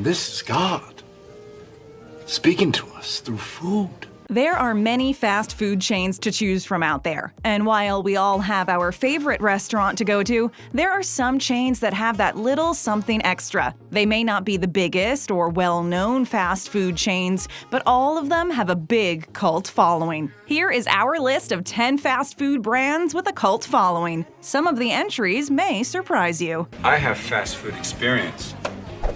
this is God speaking to us through food. There are many fast food chains to choose from out there, and while we all have our favorite restaurant to go to, there are some chains that have that little something extra. They may not be the biggest or well-known fast food chains, but all of them have a big cult following. Here is our list of 10 fast food brands with a cult following. Some of the entries may surprise you. I have fast food experience.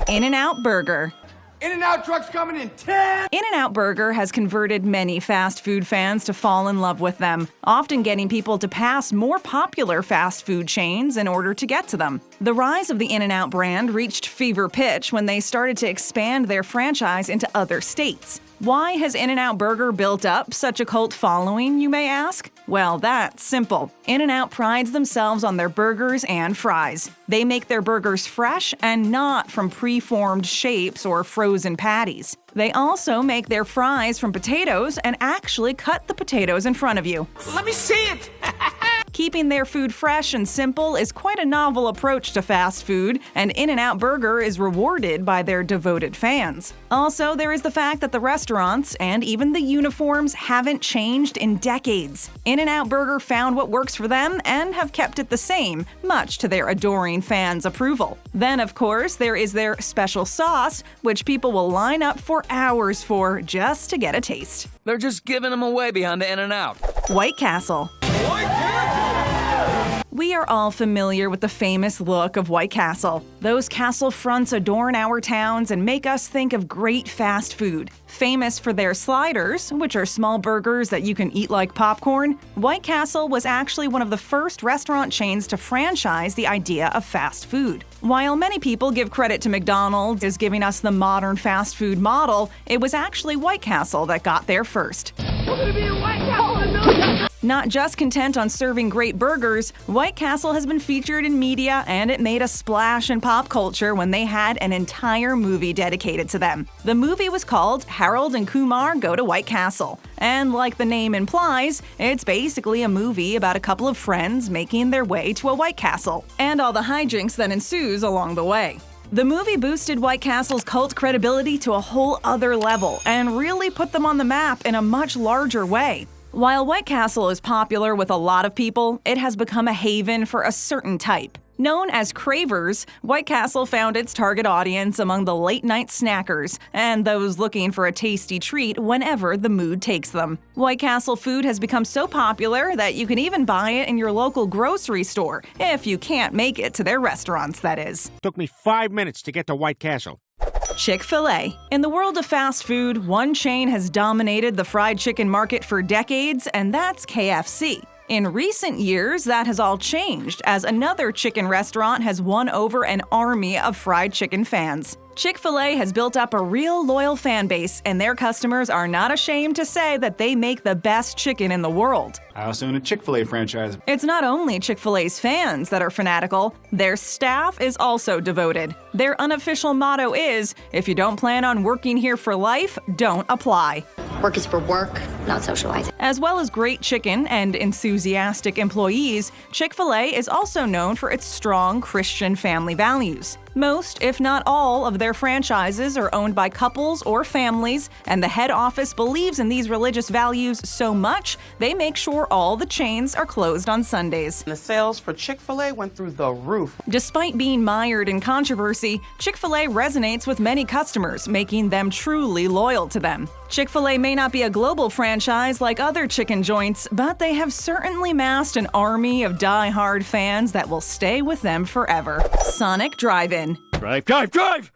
In-N-Out Burger. In-N-Out truck's coming in 10! In-N-Out Burger has converted many fast food fans to fall in love with them, often getting people to pass more popular fast food chains in order to get to them. The rise of the In-N-Out brand reached fever pitch when they started to expand their franchise into other states. Why has In-N-Out Burger built up such a cult following, you may ask? Well, that's simple. In-N-Out prides themselves on their burgers and fries. They make their burgers fresh and not from pre-formed shapes or frozen patties. They also make their fries from potatoes and actually cut the potatoes in front of you. Let me see it! Keeping their food fresh and simple is quite a novel approach to fast food, and In-N-Out Burger is rewarded by their devoted fans. Also, there is the fact that the restaurants and even the uniforms haven't changed in decades. In-N-Out Burger found what works for them and have kept it the same, much to their adoring fans' approval. Then, of course, there is their special sauce, which people will line up for hours for just to get a taste. They're just giving them away behind the In-N-Out. White Castle. We are all familiar with the famous look of White Castle. Those castle fronts adorn our towns and make us think of great fast food. Famous for their sliders, which are small burgers that you can eat like popcorn, White Castle was actually one of the first restaurant chains to franchise the idea of fast food. While many people give credit to McDonald's as giving us the modern fast food model, it was actually White Castle that got there first. We're gonna be in White Castle! Not just content on serving great burgers, White Castle has been featured in media, and it made a splash in pop culture when they had an entire movie dedicated to them. The movie was called Harold and Kumar Go to White Castle, and like the name implies, it's basically a movie about a couple of friends making their way to a White Castle, and all the hijinks that ensues along the way. The movie boosted White Castle's cult credibility to a whole other level and really put them on the map in a much larger way. While White Castle is popular with a lot of people, it has become a haven for a certain type. Known as cravers, White Castle found its target audience among the late-night snackers and those looking for a tasty treat whenever the mood takes them. White Castle food has become so popular that you can even buy it in your local grocery store, if you can't make it to their restaurants, that is. Took me 5 minutes to get to White Castle. Chick-Fil-A. In the world of fast food, one chain has dominated the fried chicken market for decades, and that's KFC. In recent years, that has all changed, as another chicken restaurant has won over an army of fried chicken fans. Chick-fil-A has built up a real loyal fan base, and their customers are not ashamed to say that they make the best chicken in the world. I also own a Chick-fil-A franchise. It's not only Chick-fil-A's fans that are fanatical, their staff is also devoted. Their unofficial motto is, if you don't plan on working here for life, don't apply. Work is for work, not socializing. As well as great chicken and enthusiastic employees, Chick-fil-A is also known for its strong Christian family values. Most, if not all, of their franchises are owned by couples or families, and the head office believes in these religious values so much, they make sure all the chains are closed on Sundays. The sales for Chick-fil-A went through the roof. Despite being mired in controversy, Chick-fil-A resonates with many customers, making them truly loyal to them. Chick-fil-A may not be a global franchise like other chicken joints, but they have certainly massed an army of die-hard fans that will stay with them forever. Sonic Drive-In. Drive, drive, drive!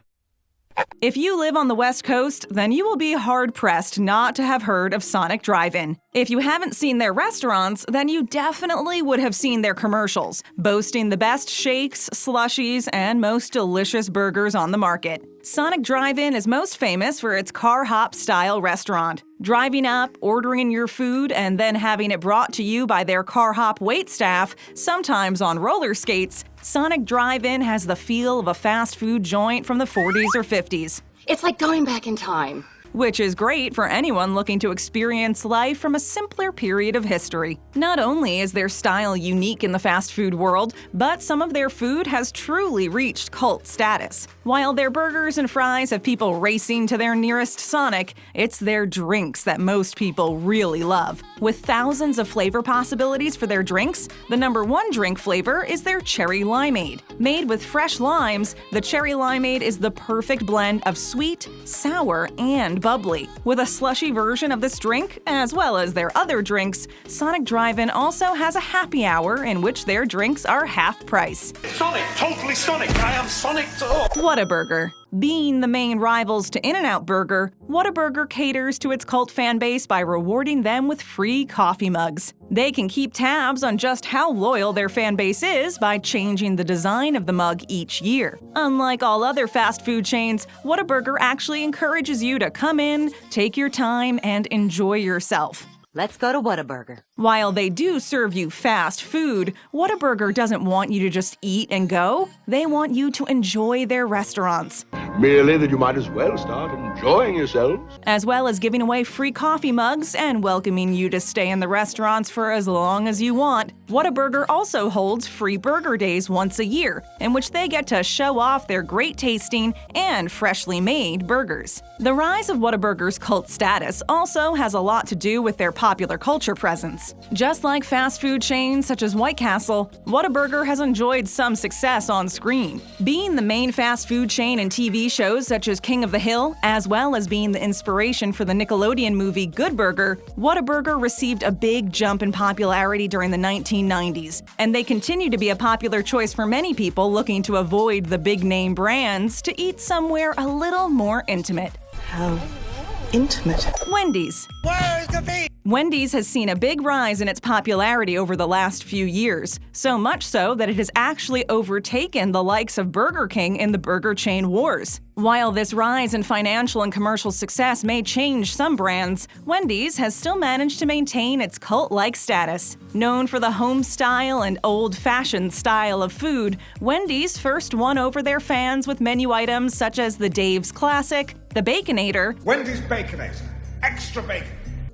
If you live on the West Coast, then you will be hard-pressed not to have heard of Sonic Drive-In. If you haven't seen their restaurants, then you definitely would have seen their commercials, boasting the best shakes, slushies, and most delicious burgers on the market. Sonic Drive-In is most famous for its car hop-style restaurant. Driving up, ordering your food, and then having it brought to you by their car hop waitstaff, sometimes on roller skates, Sonic Drive-In has the feel of a fast food joint from the 40s or 50s. It's like going back in time. which is great for anyone looking to experience life from a simpler period of history. Not only is their style unique in the fast food world, but some of their food has truly reached cult status. While their burgers and fries have people racing to their nearest Sonic, it's their drinks that most people really love. With thousands of flavor possibilities for their drinks, the #1 drink flavor is their cherry limeade. Made with fresh limes, the cherry limeade is the perfect blend of sweet, sour, and bubbly. With a slushy version of this drink, as well as their other drinks, Sonic Drive-In also has a happy hour in which their drinks are half price. Sonic, totally Sonic. I am Sonic to... Whataburger. Being the main rivals to In-N-Out Burger, Whataburger caters to its cult fan base by rewarding them with free coffee mugs. They can keep tabs on just how loyal their fan base is by changing the design of the mug each year. Unlike all other fast food chains, Whataburger actually encourages you to come in, take your time, and enjoy yourself. Let's go to Whataburger. While they do serve you fast food, Whataburger doesn't want you to just eat and go. They want you to enjoy their restaurants. Merely that you might as well start enjoying yourselves. As well as giving away free coffee mugs and welcoming you to stay in the restaurants for as long as you want. Whataburger also holds free burger days once a year, in which they get to show off their great tasting and freshly made burgers. The rise of Whataburger's cult status also has a lot to do with their popular culture presence. Just like fast food chains such as White Castle, Whataburger has enjoyed some success on screen. Being the main fast food chain in TV shows such as King of the Hill, as well as being the inspiration for the Nickelodeon movie Good Burger, Whataburger received a big jump in popularity during the 1990s, and they continue to be a popular choice for many people looking to avoid the big-name brands to eat somewhere a little more intimate. How intimate. Wendy's. Where's the beef? Wendy's has seen a big rise in its popularity over the last few years, so much so that it has actually overtaken the likes of Burger King in the burger chain wars. While this rise in financial and commercial success may change some brands, Wendy's has still managed to maintain its cult-like status. Known for the home-style and old-fashioned style of food, Wendy's first won over their fans with menu items such as the Dave's Classic, the Baconator, Wendy's Baconator. Extra bacon.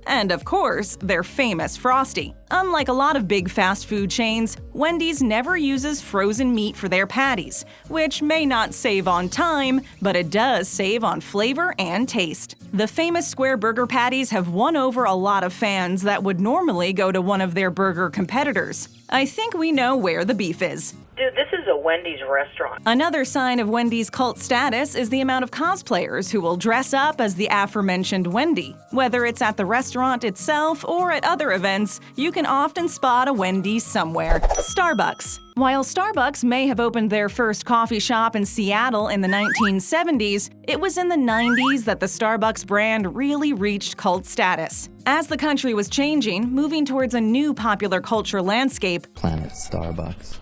and of course, their famous Frosty. Unlike a lot of big fast food chains, Wendy's never uses frozen meat for their patties, which may not save on time, but it does save on flavor and taste. The famous square burger patties have won over a lot of fans that would normally go to one of their burger competitors. I think we know where the beef is. Dude, this is a Wendy's restaurant. Another sign of Wendy's cult status is the amount of cosplayers who will dress up as the aforementioned Wendy. Whether it's at the restaurant itself or at other events, you can often spot a Wendy somewhere. Starbucks. While Starbucks may have opened their first coffee shop in Seattle in the 1970s, it was in the 90s that the Starbucks brand really reached cult status. As the country was changing, moving towards a new popular culture landscape, Planet Starbucks.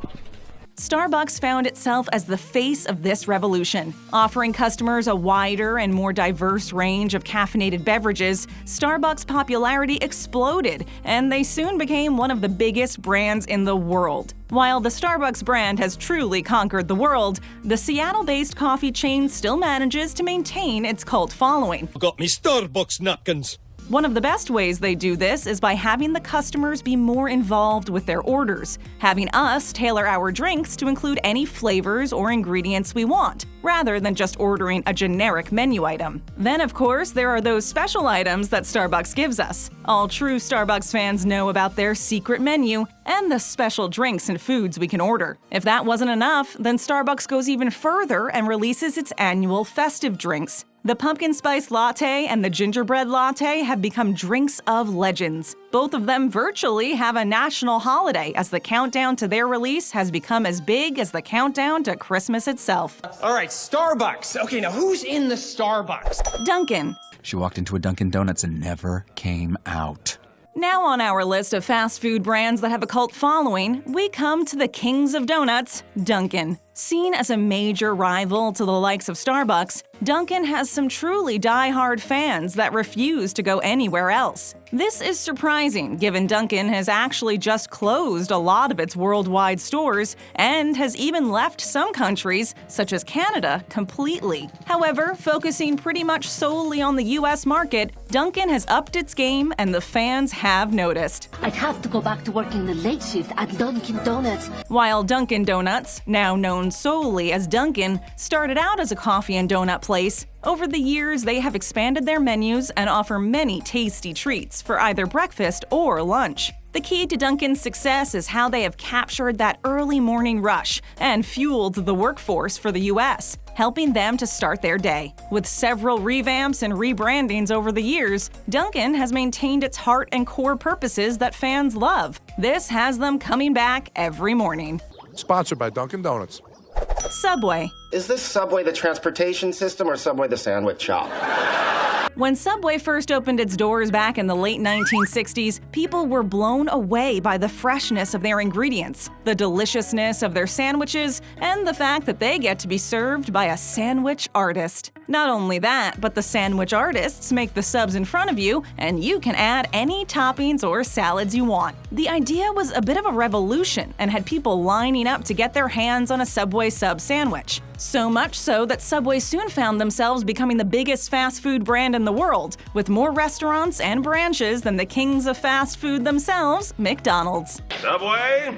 Starbucks found itself as the face of this revolution. Offering customers a wider and more diverse range of caffeinated beverages, Starbucks' popularity exploded, and they soon became one of the biggest brands in the world. While the Starbucks brand has truly conquered the world, the Seattle-based coffee chain still manages to maintain its cult following. Got me Starbucks napkins. One of the best ways they do this is by having the customers be more involved with their orders, having us tailor our drinks to include any flavors or ingredients we want, rather than just ordering a generic menu item. Then, of course, there are those special items that Starbucks gives us. All true Starbucks fans know about their secret menu and the special drinks and foods we can order. If that wasn't enough, then Starbucks goes even further and releases its annual festive drinks. The pumpkin spice latte and the gingerbread latte have become drinks of legends. Both of them virtually have a national holiday, as the countdown to their release has become as big as the countdown to Christmas itself. All right, Starbucks. Okay, now who's in the Starbucks? Dunkin. She walked into a Dunkin' Donuts and never came out. Now on our list of fast food brands that have a cult following, we come to the kings of donuts, Dunkin'. Seen as a major rival to the likes of Starbucks, Dunkin has some truly die-hard fans that refuse to go anywhere else. This is surprising given Dunkin has actually just closed a lot of its worldwide stores and has even left some countries, such as Canada, completely. However, focusing pretty much solely on the US market, Dunkin has upped its game and the fans have noticed. I'd have to go back to working the late shift at Dunkin' Donuts. While Dunkin' Donuts, now known solely as Dunkin', started out as a coffee and donut place, over the years they have expanded their menus and offer many tasty treats for either breakfast or lunch. The key to Dunkin's success is how they have captured that early morning rush and fueled the workforce for the US, helping them to start their day. With several revamps and rebrandings over the years, Dunkin has maintained its heart and core purposes that fans love. This has them coming back every morning. Sponsored by Dunkin' Donuts. Subway. Is this Subway the transportation system or Subway the sandwich shop? When Subway first opened its doors back in the late 1960s, people were blown away by the freshness of their ingredients, the deliciousness of their sandwiches, and the fact that they get to be served by a sandwich artist. Not only that, but the sandwich artists make the subs in front of you, and you can add any toppings or salads you want. The idea was a bit of a revolution and had people lining up to get their hands on a Subway sub sandwich. So much so that Subway soon found themselves becoming the biggest fast food brand in the world, with more restaurants and branches than the kings of fast food themselves, McDonald's. Subway?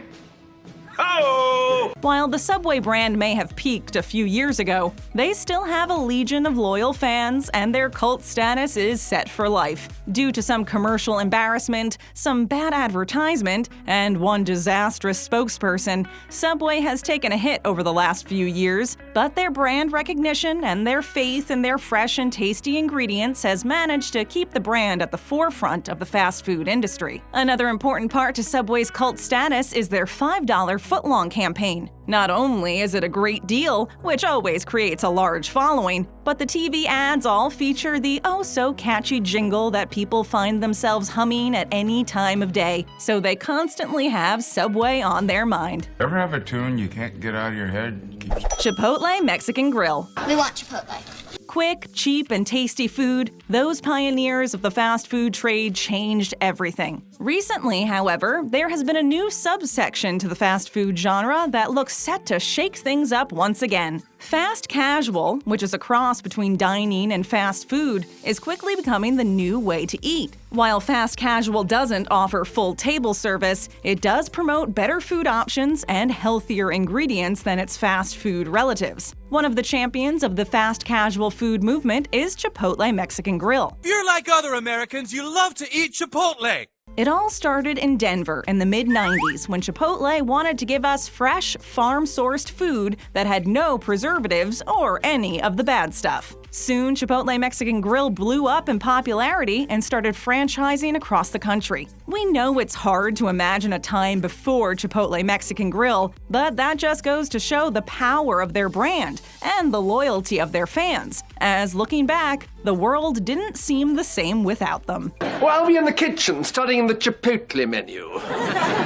Oh! While the Subway brand may have peaked a few years ago, they still have a legion of loyal fans, and their cult status is set for life. Due to some commercial embarrassment, some bad advertisement, and one disastrous spokesperson, Subway has taken a hit over the last few years, but their brand recognition and their faith in their fresh and tasty ingredients has managed to keep the brand at the forefront of the fast food industry. Another important part to Subway's cult status is their $5 footlong campaign. Not only is it a great deal, which always creates a large following, but the TV ads all feature the oh-so-catchy jingle that people find themselves humming at any time of day, so they constantly have Subway on their mind. Ever have a tune you can't get out of your head? Chipotle Mexican Grill. We want Chipotle. Quick, cheap, and tasty food, those pioneers of the fast food trade changed everything. Recently, however, there has been a new subsection to the fast food genre that looks set to shake things up once again. Fast casual, which is a cross between dining and fast food, is quickly becoming the new way to eat. While fast casual doesn't offer full table service, it does promote better food options and healthier ingredients than its fast food relatives. One of the champions of the fast casual food movement is Chipotle Mexican Grill. If you're like other Americans, you love to eat Chipotle. It all started in Denver in the mid-90s when Chipotle wanted to give us fresh, farm-sourced food that had no preservatives or any of the bad stuff. Soon, Chipotle Mexican Grill blew up in popularity and started franchising across the country. We know it's hard to imagine a time before Chipotle Mexican Grill, but that just goes to show the power of their brand and the loyalty of their fans, as looking back, the world didn't seem the same without them. Well, I'll be in the kitchen studying the Chipotle menu.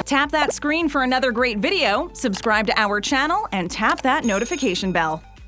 Tap that screen for another great video, subscribe to our channel, and tap that notification bell.